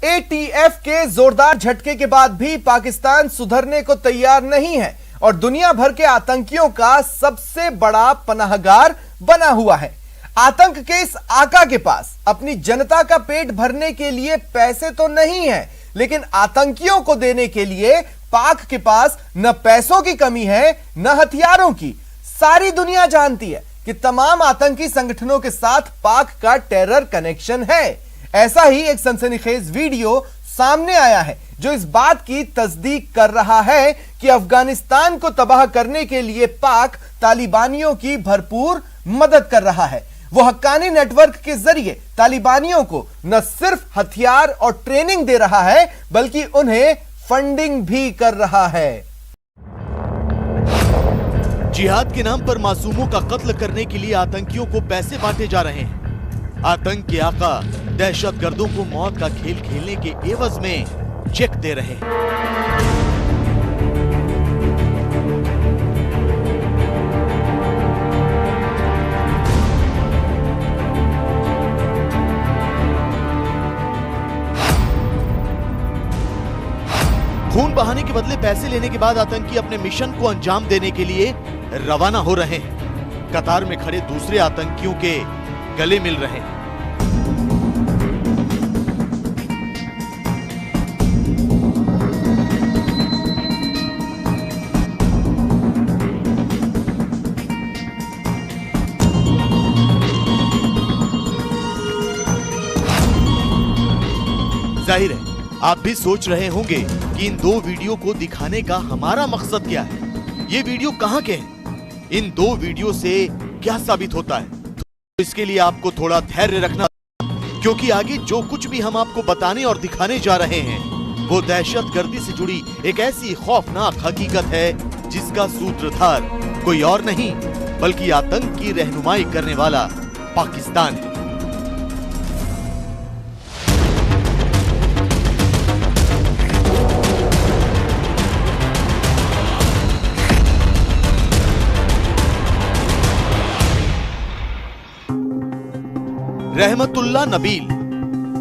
ETF के जोरदार झटके के बाद भी पाकिस्तान सुधरने को तैयार नहीं है और दुनिया भर के आतंकियों का सबसे बड़ा पनाहगार बना हुआ है। आतंक के इस आका के पास अपनी जनता का पेट भरने के लिए पैसे तो नहीं है, लेकिन आतंकियों को देने के लिए पाक के पास न पैसों की कमी है न हथियारों की। सारी दुनिया जानती है कि तमाम आतंकी संगठनों के साथ पाक का टेरर कनेक्शन है। ऐसा ही एक सनसनीखेज वीडियो सामने आया है जो इस बात की तस्दीक कर रहा है कि अफगानिस्तान को तबाह करने के लिए पाक तालिबानियों की भरपूर मदद कर रहा है। वो हक्कानी नेटवर्क के जरिए तालिबानियों को न सिर्फ हथियार और ट्रेनिंग दे रहा है बल्कि उन्हें फंडिंग भी कर रहा है। जिहाद के नाम पर मासूमों का कत्ल करने के लिए आतंकियों को पैसे बांटे जा रहे हैं। आतंक के आका दहशतगर्दों को मौत का खेल खेलने के एवज में चेक दे रहे हैं। खून बहाने के बदले पैसे लेने के बाद आतंकी अपने मिशन को अंजाम देने के लिए रवाना हो रहे हैं। कतार में खड़े दूसरे आतंकियों के गले मिल रहे हैं। जाहिर है आप भी सोच रहे होंगे कि इन दो वीडियो को दिखाने का हमारा मकसद क्या है, ये वीडियो कहां के हैं, इन दो वीडियो से क्या साबित होता है। तो इसके लिए आपको थोड़ा धैर्य रखना, क्योंकि आगे जो कुछ भी हम आपको बताने और दिखाने जा रहे हैं वो दहशतगर्दी से जुड़ी एक ऐसी खौफनाक हकीकत है जिसका सूत्रधार कोई और नहीं बल्कि आतंक की रहनुमाई करने वाला पाकिस्तान है। रहमतुल्लाह नबील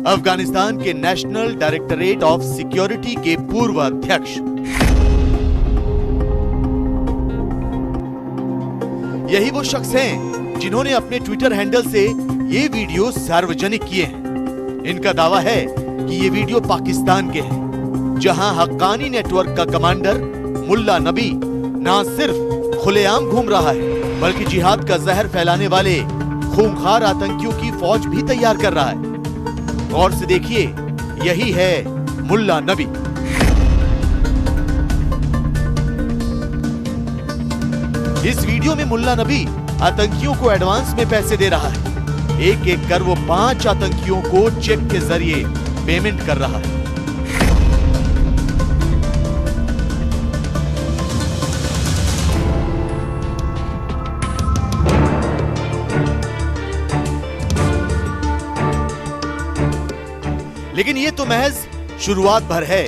अफगानिस्तान के नेशनल डायरेक्टरेट ऑफ सिक्योरिटी के पूर्व अध्यक्ष। यही वो शख्स हैं जिन्होंने अपने ट्विटर हैंडल से ये वीडियो सार्वजनिक किए हैं। इनका दावा है कि ये वीडियो पाकिस्तान के हैं, जहां हक्कानी नेटवर्क का कमांडर मुल्ला नबी ना सिर्फ खुलेआम घूम रहा है बल्कि जिहाद का जहर फैलाने वाले खूंखार आतंकियों की फौज भी तैयार कर रहा है। गौर से देखिए, यही है मुल्ला नबी। इस वीडियो में मुल्ला नबी आतंकियों को एडवांस में पैसे दे रहा है। एक एक कर वो 5 आतंकियों को चेक के जरिए पेमेंट कर रहा है। लेकिन ये तो महज शुरुआत भर है।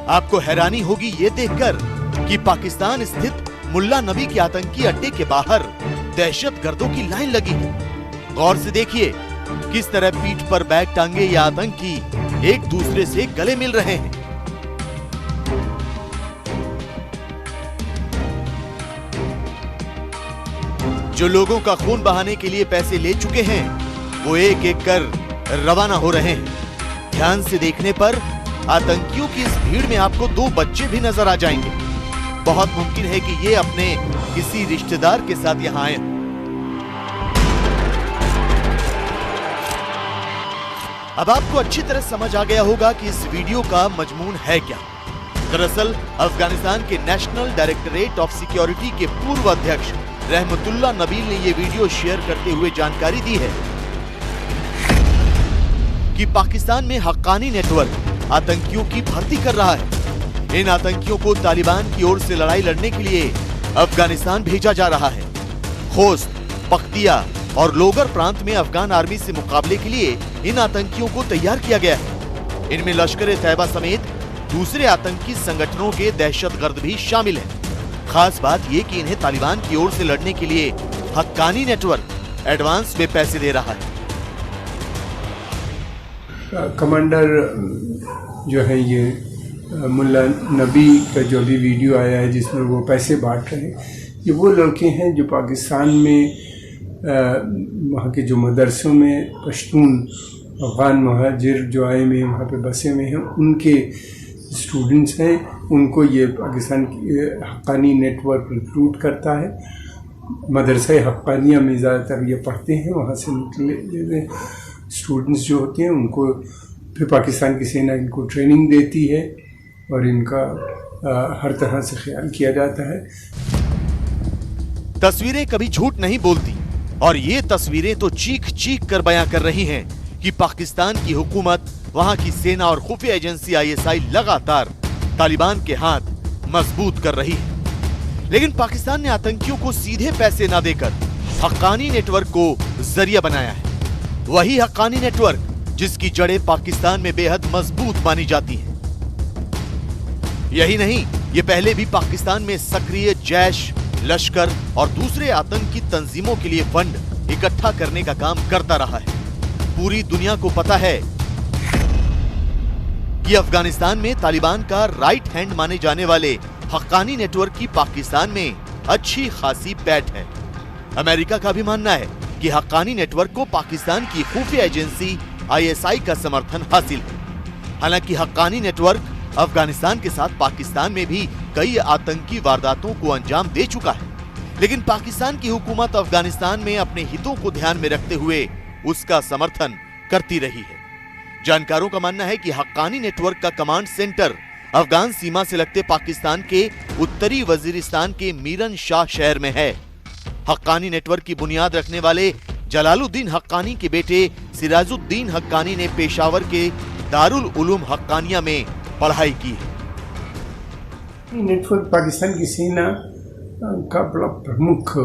आपको हैरानी होगी ये देखकर कि पाकिस्तान स्थित मुल्ला नबी के आतंकी अड्डे के बाहर दहशतगर्दों की लाइन लगी है। गौर से देखिए किस तरह पीठ पर बैग टांगे ये आतंकी एक दूसरे से गले मिल रहे हैं। जो लोगों का खून बहाने के लिए पैसे ले चुके हैं वो एक एक कर रवाना हो रहे हैं। ध्यान से देखने पर आतंकियों की इस भीड़ में आपको 2 बच्चे भी नजर आ जाएंगे। बहुत मुमकिन है कि ये अपने किसी रिश्तेदार के साथ यहां आए। अब आपको अच्छी तरह समझ आ गया होगा कि इस वीडियो का मजमून है क्या। दरअसल अफगानिस्तान के नेशनल डायरेक्टरेट ऑफ सिक्योरिटी के पूर्व अध्यक्ष रहमतुल्लाह नबील ने यह वीडियो शेयर करते हुए जानकारी दी है कि पाकिस्तान में हक्कानी नेटवर्क आतंकियों की भर्ती कर रहा है। इन आतंकियों को तालिबान की ओर से लड़ाई लड़ने के लिए अफगानिस्तान भेजा जा रहा है। खोस्त, पख्तिया और लोगर प्रांत में अफगान आर्मी से मुकाबले के लिए इन आतंकियों को तैयार किया गया है। इनमें लश्कर-ए-तैयबा समेत दूसरे आतंकी संगठनों के दहशतगर्द भी शामिल हैं। खास बात यह कि इन्हें तालिबान की ओर से लड़ने के लिए हक्कानी नेटवर्क एडवांस में पैसे दे रहा है। कमांडर जो है ये मुल्ला नबी का जो भी वीडियो आया है जिसमें वो पैसे बांट रहे हैं, ये वो लड़के हैं जो पाकिस्तान में वहाँ के जो मदरसों में पश्तून अफ़गान महाजिर जो आए हुए हैं वहाँ पे बसे हुए हैं, उनके स्टूडेंट्स हैं। उनको ये पाकिस्तान की हक्कानी नेटवर्क रिक्रूट करता है। मदरसा हक्कानिया में ज़्यादातर ये पढ़ते हैं, वहाँ से निकले स्टूडेंट्स जो होते हैं उनको फिर पाकिस्तान की सेना इनको ट्रेनिंग देती है और इनका हर तरह से ख्याल किया जाता है। तस्वीरें कभी झूठ नहीं बोलती और ये तस्वीरें तो चीख चीख कर बयां कर रही हैं कि पाकिस्तान की हुकूमत, वहां की सेना और खुफिया एजेंसी आईएसआई लगातार तालिबान के हाथ मजबूत कर रही है। लेकिन पाकिस्तान ने आतंकियों को सीधे पैसे ना देकर हक्कानी नेटवर्क को जरिया बनाया है। वही हक्कानी नेटवर्क जिसकी जड़ें पाकिस्तान में बेहद मजबूत मानी जाती हैं। यही नहीं, ये पहले भी पाकिस्तान में सक्रिय जैश, लश्कर और दूसरे आतंकी तंजीमों के लिए फंड इकट्ठा करने का काम करता रहा है। पूरी दुनिया को पता है कि अफगानिस्तान में तालिबान का राइट हैंड माने जाने वाले हक्कानी नेटवर्क की पाकिस्तान में अच्छी खासी पैठ है। अमेरिका का भी मानना है कि हक्कानी नेटवर्क को पाकिस्तान की खुफिया एजेंसी आईएसआई का समर्थन हासिल है। हालांकि हक्कानी नेटवर्क अफगानिस्तान के साथ पाकिस्तान में भी कई आतंकी वारदातों को अंजाम दे चुका है, लेकिन पाकिस्तान की हुकूमत अफगानिस्तान में अपने हितों को ध्यान में रखते हुए उसका समर्थन करती रही है। जानकारों का मानना है कि हक्कानी नेटवर्क का कमांड सेंटर अफगान सीमा से लगते पाकिस्तान के उत्तरी वजीरिस्तान के मीरन शाह शहर में है। हक्कानी नेटवर्क की बुनियाद रखने वाले जलालुद्दीन हक्कानी के बेटे सिराजुद्दीन हक्कानी ने पेशावर के दारुल उलूम हक्कानिया में पढ़ाई की है। नेटवर्क पाकिस्तान की सेना का बड़ा प्रमुख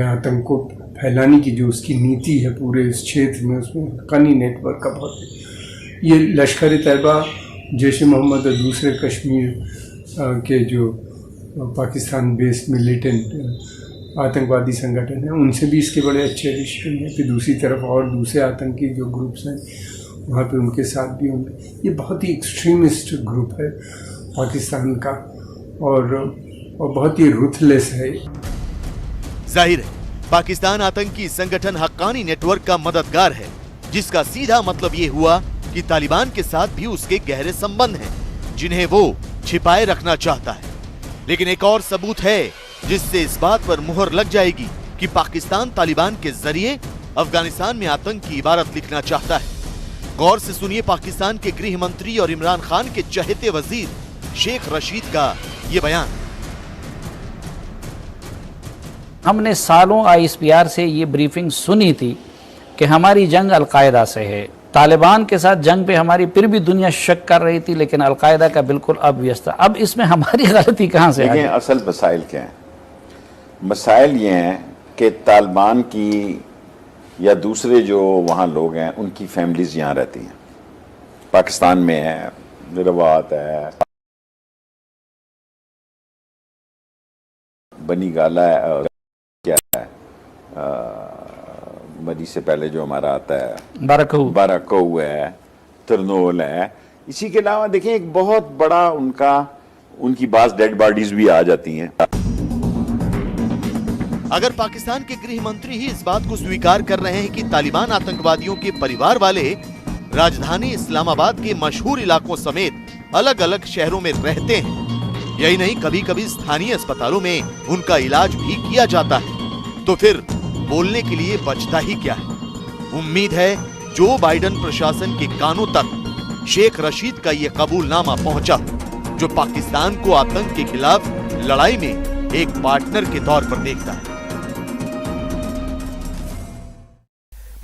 आतंक को फैलाने की जो उसकी नीति है पूरे इस क्षेत्र में, उसमें हक्कानी नेटवर्क का बहुत, ये लश्कर तैयबा, जैश मोहम्मद और दूसरे कश्मीर के जो पाकिस्तान बेस्ड मिलिटेंट आतंकवादी संगठन हैं उनसे भी इसके बड़े अच्छे रिश्ते हैं। फिर दूसरी तरफ और दूसरे आतंकी जो ग्रुप्स हैं वहाँ पे उनके साथ भी होंगे। ये बहुत ही एक्सट्रीमिस्ट ग्रुप है पाकिस्तान का और बहुत ही रुथलेस है। जाहिर है पाकिस्तान आतंकी संगठन हक्कानी नेटवर्क का मददगार है, जिसका सीधा मतलब ये हुआ कि तालिबान के साथ भी उसके गहरे संबंध हैं, जिन्हें वो छिपाए रखना चाहता है। लेकिन एक और सबूत है जिससे इस बात पर मुहर लग जाएगी कि पाकिस्तान तालिबान के जरिए अफगानिस्तान में आतंक की इबारत लिखना चाहता है। गौर से सुनिए पाकिस्तान के गृह मंत्री और इमरान खान के चहेते वजीर शेख रशीद का ये बयान। हमने सालों आईएसपीआर से ये ब्रीफिंग सुनी थी कि हमारी जंग अलकायदा से है। तालिबान के साथ जंग पे हमारी फिर भी दुनिया शक कर रही थी, लेकिन अलकायदा का बिल्कुल ऑब्वियस था। अब इसमें हमारी गलती कहाँ से है? असल मसाइल क्या हैं? मसाइल ये हैं कि तालिबान की या दूसरे जो वहाँ लोग हैं उनकी फैमिलीज यहाँ रहती हैं, पाकिस्तान में है, निरवात है, बनी गाला है, क्या है मरी से पहले जो हमारा आता है बाराकऊ है, तरनोल है। इसी के अलावा देखिए एक बहुत बड़ा उनकी बास डेड बॉडीज भी आ जाती हैं। अगर पाकिस्तान के गृह मंत्री ही इस बात को स्वीकार कर रहे हैं कि तालिबान आतंकवादियों के परिवार वाले राजधानी इस्लामाबाद के मशहूर इलाकों समेत अलग अलग शहरों में रहते हैं, यही नहीं कभी कभी स्थानीय अस्पतालों में उनका इलाज भी किया जाता है, तो फिर बोलने के लिए बचता ही क्या है? उम्मीद है जो बाइडेन प्रशासन के कानों तक शेख रशीद का ये कबूलनामा पहुंचा, जो पाकिस्तान को आतंक के खिलाफ लड़ाई में एक पार्टनर के तौर पर देखता है।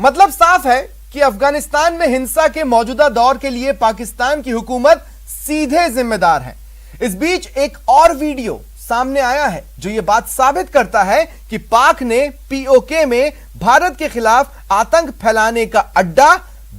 मतलब साफ है कि अफगानिस्तान में हिंसा के मौजूदा दौर के लिए पाकिस्तान की हुकूमत सीधे जिम्मेदार है। इस बीच एक और वीडियो सामने आया है जो यह बात साबित करता है कि पाक ने पीओके में भारत के खिलाफ आतंक फैलाने का अड्डा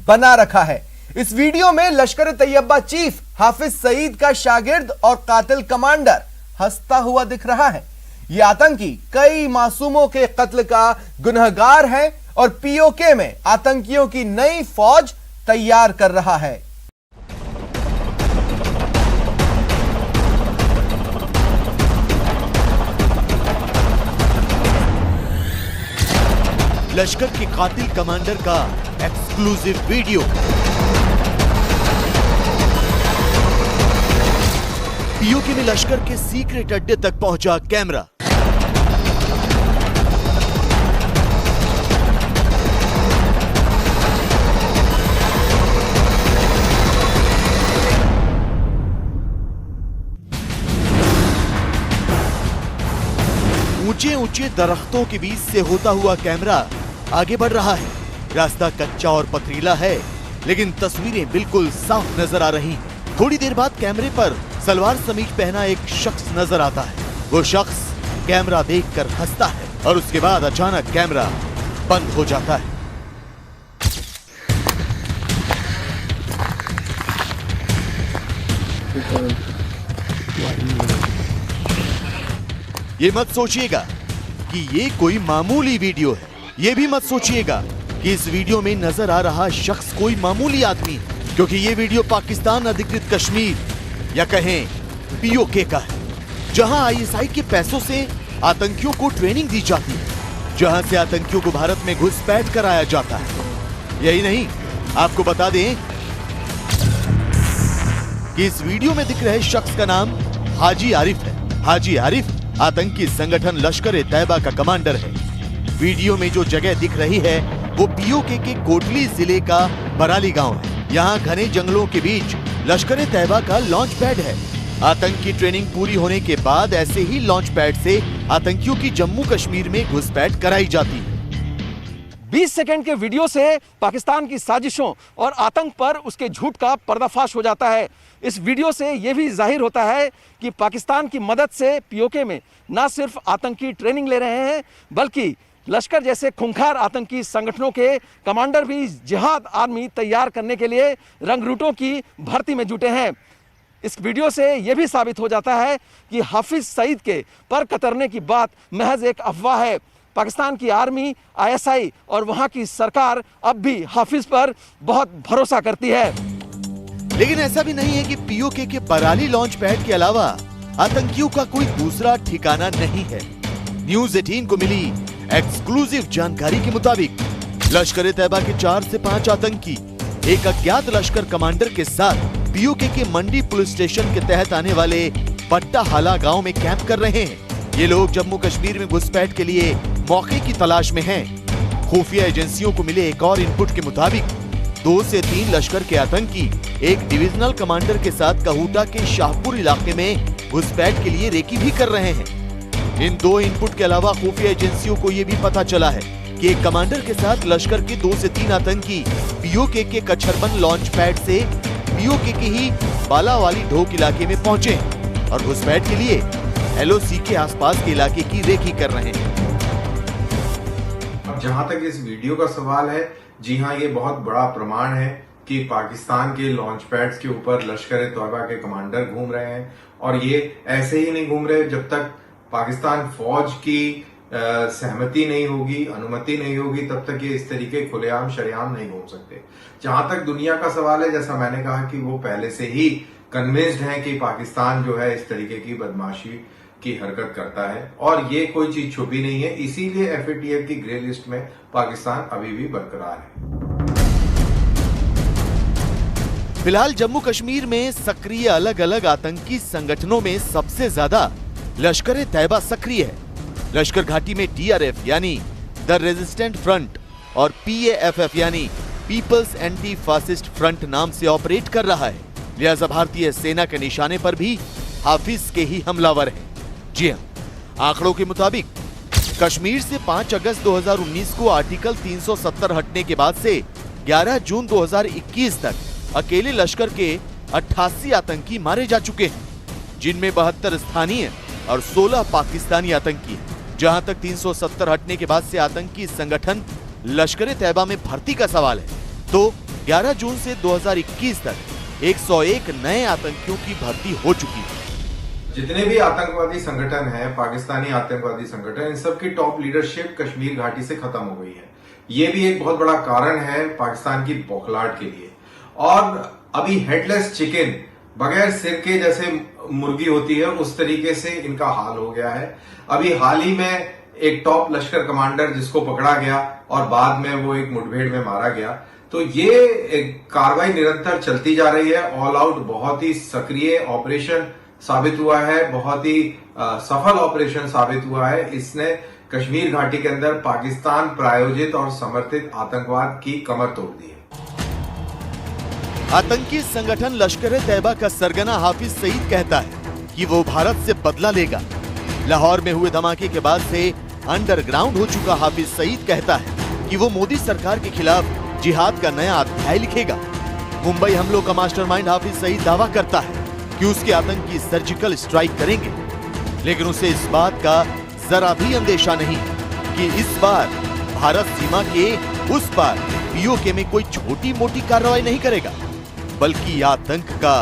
बना रखा है। इस वीडियो में लश्कर तैयबा चीफ हाफिज सईद का शागिर्द और कातिल कमांडर हंसता हुआ दिख रहा है। यह आतंकी कई मासूमों के कत्ल का गुनहगार है और पीओके में आतंकियों की नई फौज तैयार कर रहा है। लश्कर के कातिल कमांडर का एक्सक्लूसिव वीडियो। पीओके में लश्कर के सीक्रेट अड्डे तक पहुंचा कैमरा। ऊंचे ऊंचे दरख्तों के बीच से होता हुआ कैमरा आगे बढ़ रहा है। रास्ता कच्चा और पथरीला है, लेकिन तस्वीरें बिल्कुल साफ नजर आ रही हैं। थोड़ी देर बाद कैमरे पर सलवार समीज पहना एक शख्स नजर आता है। वो शख्स कैमरा देखकर हंसता है और उसके बाद अचानक कैमरा बंद हो जाता है। ये मत सोचिएगा कि ये कोई मामूली वीडियो है। ये भी मत सोचिएगा कि इस वीडियो में नजर आ रहा शख्स कोई मामूली आदमी है, क्योंकि ये वीडियो पाकिस्तान अधिकृत कश्मीर या कहें पीओके का है, जहां आईएसआई के पैसों से आतंकियों को ट्रेनिंग दी जाती है, जहां से आतंकियों को भारत में घुसपैठ कराया जाता है। यही नहीं, आपको बता दें कि इस वीडियो में दिख रहे शख्स का नाम हाजी आरिफ है। हाजी आरिफ आतंकी संगठन लश्कर-ए-तैयबा का कमांडर है। वीडियो में जो जगह दिख रही है वो पीओके के कोटली जिले का बराली गांव है। यहाँ घने जंगलों के बीच लश्कर-ए-तैयबा का लॉन्च पैड है। आतंकी ट्रेनिंग पूरी होने के बाद ऐसे ही लॉन्च पैड से आतंकियों की जम्मू कश्मीर में घुसपैठ कराई जाती है। 20 सेकंड के वीडियो से पाकिस्तान की साजिशों और आतंक पर उसके झूठ का पर्दाफाश हो जाता है। इस वीडियो से यह भी जाहिर होता है कि पाकिस्तान की मदद से पीओके में न सिर्फ आतंकी ट्रेनिंग ले रहे हैं, बल्कि लश्कर जैसे खूंखार आतंकी संगठनों के कमांडर भी जिहाद आर्मी तैयार करने के लिए रंगरूटों की भर्ती में जुटे हैं। इस वीडियो से यह भी साबित हो जाता है कि हाफिज सईद के पर कतरने की बात महज एक अफवाह है। पाकिस्तान की आर्मी, आईएसआई और वहां की सरकार अब भी हाफिज पर बहुत भरोसा करती है। लेकिन ऐसा भी नहीं है कि पीओके के बराली लॉन्च पैड के अलावा आतंकियों का कोई दूसरा ठिकाना नहीं है। न्यूज़ 18 को मिली एक्सक्लूसिव जानकारी के मुताबिक लश्कर-ए-तैयबा के 4 से 5 आतंकी एक अज्ञात लश्कर कमांडर के साथ पीओके के मंडी पुलिस स्टेशन के तहत आने वाले पट्टा हाला गांव में कैंप कर रहे हैं। ये लोग जम्मू कश्मीर में घुसपैठ के लिए मौके की तलाश में हैं। खुफिया एजेंसियों को मिले एक और इनपुट के मुताबिक 2 से 3 लश्कर के आतंकी एक डिविजनल कमांडर के साथ कहूटा के शाहपुर इलाके में घुसपैठ के लिए रेकी भी कर रहे हैं। इन 2 इनपुट के अलावा खुफिया एजेंसियों को ये भी पता चला है कि एक कमांडर के साथ लश्कर के 2 से 3 आतंकी पीओके के कच्छरबन लॉन्च पैड से पीओके के ही बालावाली ढोक इलाके में पहुंचे हैं और घुसपैठ के लिए एलओसी के आसपास के इलाके की रेकी कर रहे हैं। अब जहां तक इस वीडियो का सवाल है, जी हाँ, ये बहुत बड़ा प्रमाण है कि पाकिस्तान के लॉन्च पैड्स के ऊपर लश्कर-ए-तैयबा के कमांडर घूम रहे हैं, और ये ऐसे ही नहीं घूम रहे जब तक पाकिस्तान फौज की सहमति नहीं होगी, अनुमति नहीं होगी, तब तक ये इस तरीके खुलेआम शरेआम नहीं घूम सकते। जहां तक दुनिया का सवाल है, जैसा मैंने कहा कि वो पहले से ही कन्विंस्ड हैं कि पाकिस्तान जो है इस तरीके की बदमाशी की हरकत करता है, और ये कोई चीज छुपी नहीं है। इसीलिए एफएटीएफ की ग्रे लिस्ट में पाकिस्तान अभी भी बरकरार है। फिलहाल जम्मू कश्मीर में सक्रिय अलग अलग आतंकी संगठनों में सबसे ज्यादा लश्कर-ए-तैयबा सक्रिय है। लश्कर घाटी में टीआरएफ यानी द रेजिस्टेंट फ्रंट और पीएएफएफ यानी पीपल्स एंटी फासिस्ट फ्रंट नाम से ऑपरेट कर रहा है। लिहाजा भारतीय सेना के निशाने पर भी हाफिज के ही हमलावर हैं। जी हां, आंकड़ों के मुताबिक कश्मीर से 5 अगस्त 2019 को आर्टिकल 370 हटने के बाद से 11 जून 2021 तक अकेले लश्कर के 88 आतंकी मारे जा चुके हैं, जिनमें 72 स्थानीय और 16 पाकिस्तानी आतंकी हैं। जहां तक 370 हटने के बाद से आतंकी संगठन लश्कर-ए-तैयबा में भर्ती का सवाल है, तो 11 जून से 2021 तक 101 नए आतंकियों की भर्ती हो चुकी है। जितने भी आतंकवादी संगठन हैं, पाकिस्तानी आतंकवादी संगठन, इन सब की टॉप लीडरशिप कश्मीर घाटी से खत्म हो गई है। ये भी एक बहुत बड़ा कारण है पाकिस्तान की बौखलाहट के लिए। और अभी हेडलेस चिकन, बगैर सिर के जैसे मुर्गी होती है, उस तरीके से इनका हाल हो गया है। अभी हाल ही में एक टॉप लश्कर कमांडर जिसको पकड़ा गया और बाद में वो एक मुठभेड़ में मारा गया। तो ये कार्रवाई निरंतर चलती जा रही है। ऑल आउट बहुत ही सक्रिय ऑपरेशन साबित हुआ है, बहुत ही सफल ऑपरेशन साबित हुआ है। इसने कश्मीर घाटी के अंदर पाकिस्तान प्रायोजित और समर्थित आतंकवाद की कमर तोड़ दी है। आतंकी संगठन लश्कर-ए-तैयबा का सरगना हाफिज सईद कहता है कि वो भारत से बदला लेगा। लाहौर में हुए धमाके के बाद से अंडरग्राउंड हो चुका हाफिज सईद कहता है कि वो मोदी सरकार के खिलाफ जिहाद का नया अध्याय लिखेगा। मुंबई हमलों का मास्टरमाइंड हाफिज सईद दावा करता है कि उसके आतंकी सर्जिकल स्ट्राइक करेंगे, लेकिन उसे इस बात का जरा भी अंदेशा नहीं कि इस बार भारत सीमा के उस पार पीओके में कोई छोटी मोटी कार्रवाई नहीं करेगा, बल्कि आतंक का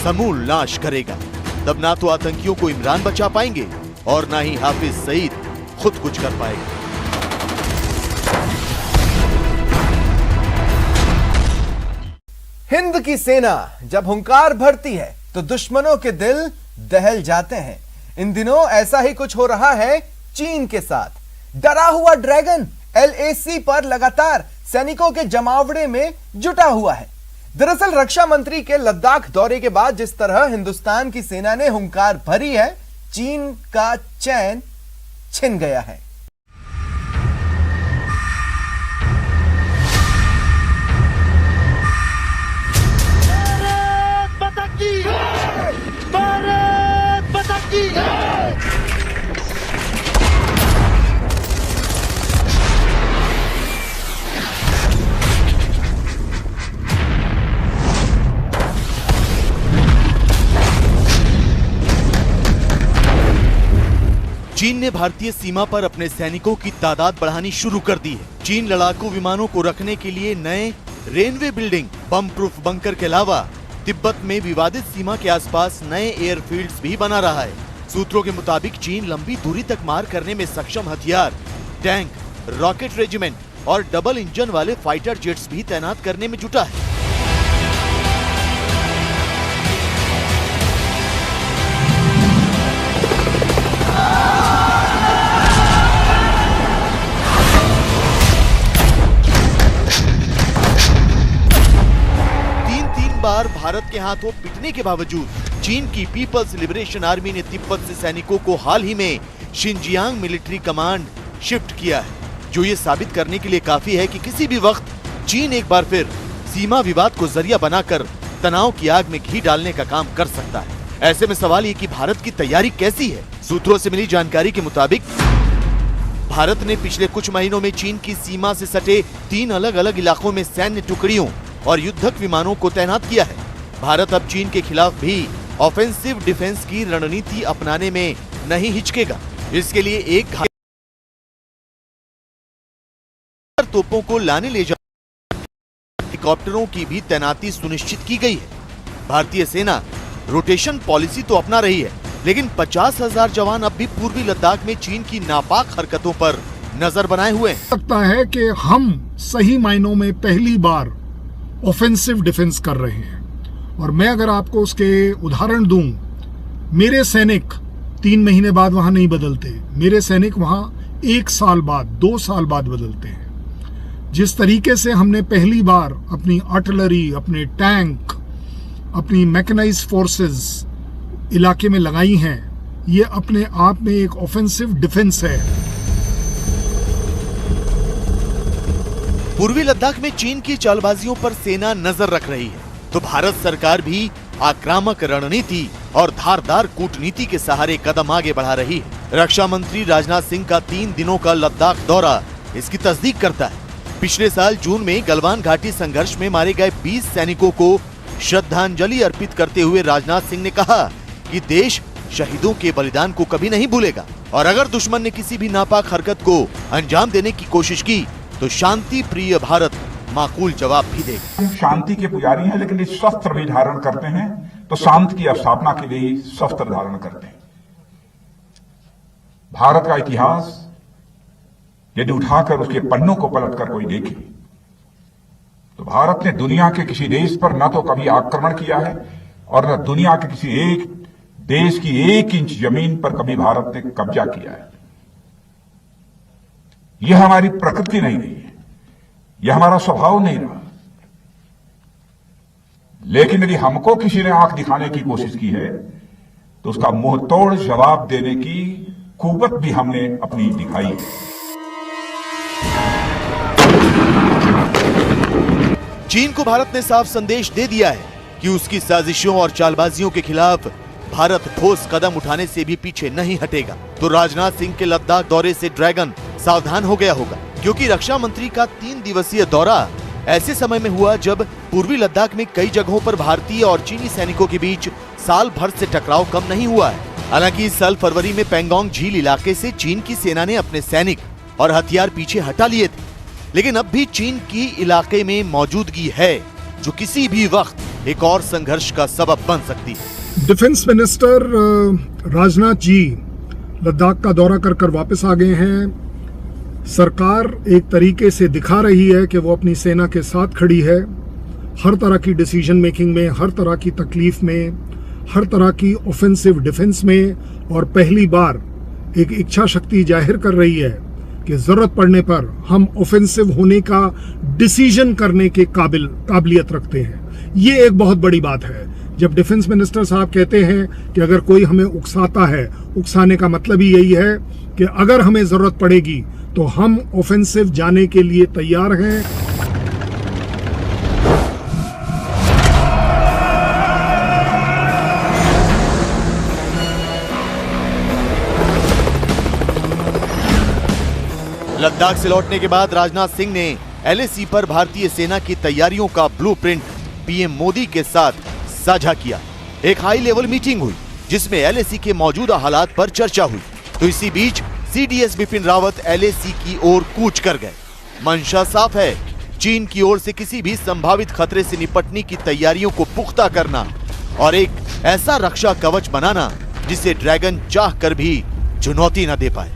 समूल नाश करेगा। तब ना तो आतंकियों को इमरान बचा पाएंगे और ना ही हाफिज सईद खुद कुछ कर पाएगा। हिंद की सेना जब हुंकार भरती है तो दुश्मनों के दिल दहल जाते हैं। इन दिनों ऐसा ही कुछ हो रहा है चीन के साथ। डरा हुआ ड्रैगन LAC पर लगातार सैनिकों के जमावड़े में जुटा हुआ है। दरअसल रक्षा मंत्री के लद्दाख दौरे के बाद जिस तरह हिंदुस्तान की सेना ने हुंकार भरी है, चीन का चैन छिन गया है। चीन ने भारतीय सीमा पर अपने सैनिकों की तादाद बढ़ानी शुरू कर दी है। चीन लड़ाकू विमानों को रखने के लिए नए रेनवे बिल्डिंग, बम प्रूफ बंकर के अलावा तिब्बत में विवादित सीमा के आसपास नए एयरफील्ड्स भी बना रहा है। सूत्रों के मुताबिक चीन लंबी दूरी तक मार करने में सक्षम हथियार, टैंक, रॉकेट रेजिमेंट और डबल इंजन वाले फाइटर जेट्स भी तैनात करने में जुटा है। बार भारत के हाथों पिटने के बावजूद चीन की पीपल्स लिबरेशन आर्मी ने तिब्बत से सैनिकों को हाल ही में शिनजियांग मिलिट्री कमांड शिफ्ट किया है, जो ये साबित करने के लिए काफी है कि किसी भी वक्त चीन एक बार फिर सीमा विवाद को जरिया बनाकर तनाव की आग में घी डालने का काम कर सकता है। ऐसे में सवाल ये कि भारत की तैयारी कैसी है। सूत्रों से मिली जानकारी के मुताबिक भारत ने पिछले कुछ महीनों में चीन की सीमा से सटे 3 अलग अलग इलाकों में सैन्य टुकड़ियों और युद्धक विमानों को तैनात किया है। भारत अब चीन के खिलाफ भी ऑफेंसिव डिफेंस की रणनीति अपनाने में नहीं हिचकेगा। इसके लिए एक तोपों को लाने ले जाने हेलीकॉप्टरों की भी तैनाती सुनिश्चित की गई है। भारतीय सेना रोटेशन पॉलिसी तो अपना रही है, लेकिन 50,000 जवान अब भी पूर्वी लद्दाख में चीन की नापाक हरकतों पर नजर बनाए हुए हैं। लगता है कि हम सही मायनों में पहली बार ऑफेंसिव डिफेंस कर रहे हैं। और मैं अगर आपको उसके उदाहरण दूं, मेरे सैनिक 3 महीने बाद वहां नहीं बदलते, मेरे सैनिक वहां 1 साल बाद, 2 साल बाद बदलते हैं। जिस तरीके से हमने पहली बार अपनी आर्टिलरी, अपने टैंक, अपनी मैकेनाइज्ड फोर्सेस इलाके में लगाई हैं, ये अपने आप में एक ऑफेंसिव डिफेंस है। पूर्वी लद्दाख में चीन की चालबाजियों पर सेना नजर रख रही है, तो भारत सरकार भी आक्रामक रणनीति और धारदार कूटनीति के सहारे कदम आगे बढ़ा रही है। रक्षा मंत्री राजनाथ सिंह का 3 दिनों का लद्दाख दौरा इसकी तस्दीक करता है। पिछले साल जून में गलवान घाटी संघर्ष में मारे गए 20 सैनिकों को श्रद्धांजलि अर्पित करते हुए राजनाथ सिंह ने कहा कि देश शहीदों के बलिदान को कभी नहीं भूलेगा, और अगर दुश्मन ने किसी भी नापाक हरकत को अंजाम देने की कोशिश की तो शांति प्रिय भारत माकूल जवाब भी देगा। हम शांति के पुजारी हैं, लेकिन इस शस्त्र भी धारण करते हैं तो शांति की स्थापना के लिए ही शस्त्र धारण करते हैं। भारत का इतिहास यदि उठाकर उसके पन्नों को पलटकर कोई देखे तो भारत ने दुनिया के किसी देश पर न तो कभी आक्रमण किया है और न दुनिया के किसी एक देश की 1 इंच जमीन पर कभी भारत ने कब्जा किया है। यह हमारी प्रकृति नहीं रही है, यह हमारा स्वभाव नहीं रहा। लेकिन यदि हमको किसी ने आंख दिखाने की कोशिश की है तो उसका मुंह तोड़ जवाब देने की कुव्वत भी हमने अपनी दिखाई है। चीन को भारत ने साफ संदेश दे दिया है कि उसकी साजिशों और चालबाजियों के खिलाफ भारत ठोस कदम उठाने से भी पीछे नहीं हटेगा। तो राजनाथ सिंह के लद्दाख दौरे से ड्रैगन सावधान हो गया होगा, क्योंकि रक्षा मंत्री का 3 दिवसीय दौरा ऐसे समय में हुआ जब पूर्वी लद्दाख में कई जगहों पर भारतीय और चीनी सैनिकों के बीच साल भर से टकराव कम नहीं हुआ है। हालांकि इस साल फरवरी में पैंगोंग झील इलाके से चीन की सेना ने अपने सैनिक और हथियार पीछे हटा लिए थे, लेकिन अब भी चीन की इलाके में मौजूदगी है जो किसी भी वक्त एक और संघर्ष का सबब बन सकती है। डिफेंस मिनिस्टर राजनाथ जी लद्दाख का दौरा कर वापस आ गए हैं। सरकार एक तरीके से दिखा रही है कि वो अपनी सेना के साथ खड़ी है, हर तरह की डिसीजन मेकिंग में, हर तरह की तकलीफ में, हर तरह की ऑफेंसिव डिफेंस में, और पहली बार एक इच्छा शक्ति जाहिर कर रही है कि जरूरत पड़ने पर हम ऑफेंसिव होने का डिसीजन करने के काबिलियत रखते हैं। ये एक बहुत बड़ी बात है। जब डिफेंस मिनिस्टर साहब कहते हैं कि अगर कोई हमें उकसाता है, उकसाने का मतलब ही यही है कि अगर हमें जरूरत पड़ेगी तो हम ऑफेंसिव जाने के लिए तैयार हैं। लद्दाख से लौटने के बाद राजनाथ सिंह ने LAC पर भारतीय सेना की तैयारियों का ब्लूप्रिंट पीएम मोदी के साथ साझा किया। एक हाई लेवल मीटिंग हुई जिसमें LAC के मौजूदा हालात पर चर्चा हुई। तो इसी बीच CDS बिपिन रावत LAC की ओर कूच कर गए। मंशा साफ है, चीन की ओर से किसी भी संभावित खतरे से निपटने की तैयारियों को पुख्ता करना और एक ऐसा रक्षा कवच बनाना जिसे ड्रैगन चाह कर भी चुनौती न दे पाए।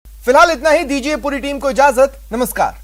फिलहाल इतना ही। दीजिए पूरी टीम को इजाजत। नमस्कार।